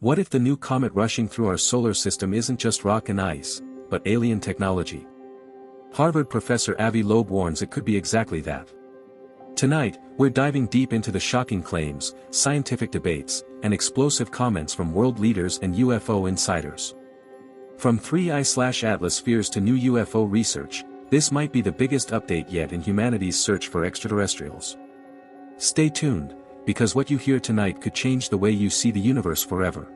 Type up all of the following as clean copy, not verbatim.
What if the new comet rushing through our solar system isn't just rock and ice, but alien technology? Harvard professor Avi Loeb warns it could be exactly that. Tonight, we're diving deep into the shocking claims, scientific debates, and explosive comments from world leaders and UFO insiders. From 3I/Atlas fears to new UFO research, this might be the biggest update yet in humanity's search for extraterrestrials. Stay tuned, because what you hear tonight could change the way you see the universe forever.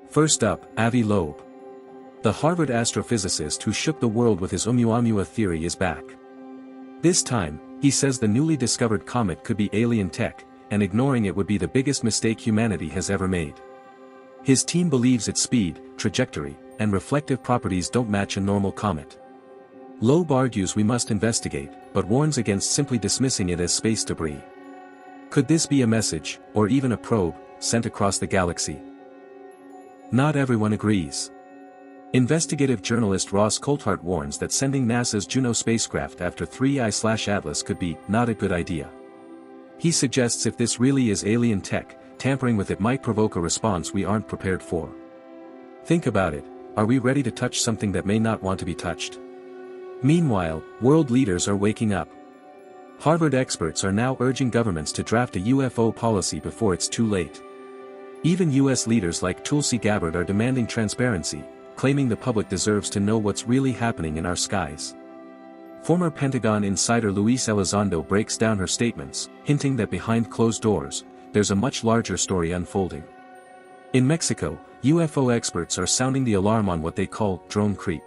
First up, Avi Loeb. The Harvard astrophysicist who shook the world with his Oumuamua theory is back. This time, he says the newly discovered comet could be alien tech, and ignoring it would be the biggest mistake humanity has ever made. His team believes its speed, trajectory, and reflective properties don't match a normal comet. Loeb argues we must investigate, but warns against simply dismissing it as space debris. Could this be a message, or even a probe, sent across the galaxy? Not everyone agrees. Investigative journalist Ross Coulthart warns that sending NASA's Juno spacecraft after 3I/Atlas could be not a good idea. He suggests if this really is alien tech, tampering with it might provoke a response we aren't prepared for. Think about it, are we ready to touch something that may not want to be touched? Meanwhile, world leaders are waking up. Harvard experts are now urging governments to draft a UFO policy before it's too late. Even US leaders like Tulsi Gabbard are demanding transparency, claiming the public deserves to know what's really happening in our skies. Former Pentagon insider Luis Elizondo breaks down her statements, hinting that behind closed doors, there's a much larger story unfolding. In Mexico, UFO experts are sounding the alarm on what they call drone creep.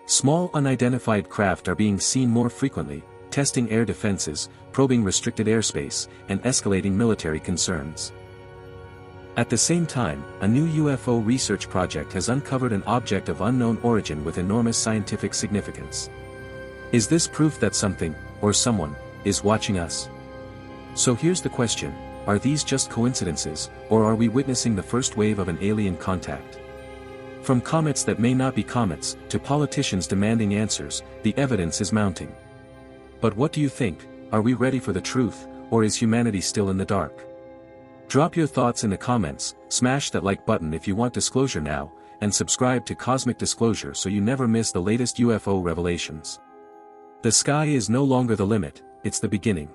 Small unidentified craft are being seen more frequently, testing air defenses, probing restricted airspace, and escalating military concerns. At the same time, a new UFO research project has uncovered an object of unknown origin with enormous scientific significance. Is this proof that something, or someone, is watching us? So here's the question, are these just coincidences, or are we witnessing the first wave of an alien contact? From comets that may not be comets, to politicians demanding answers, the evidence is mounting. But what do you think, are we ready for the truth, or is humanity still in the dark? Drop your thoughts in the comments, smash that like button if you want disclosure now, and subscribe to Cosmic Disclosure so you never miss the latest UFO revelations. The sky is no longer the limit, it's the beginning.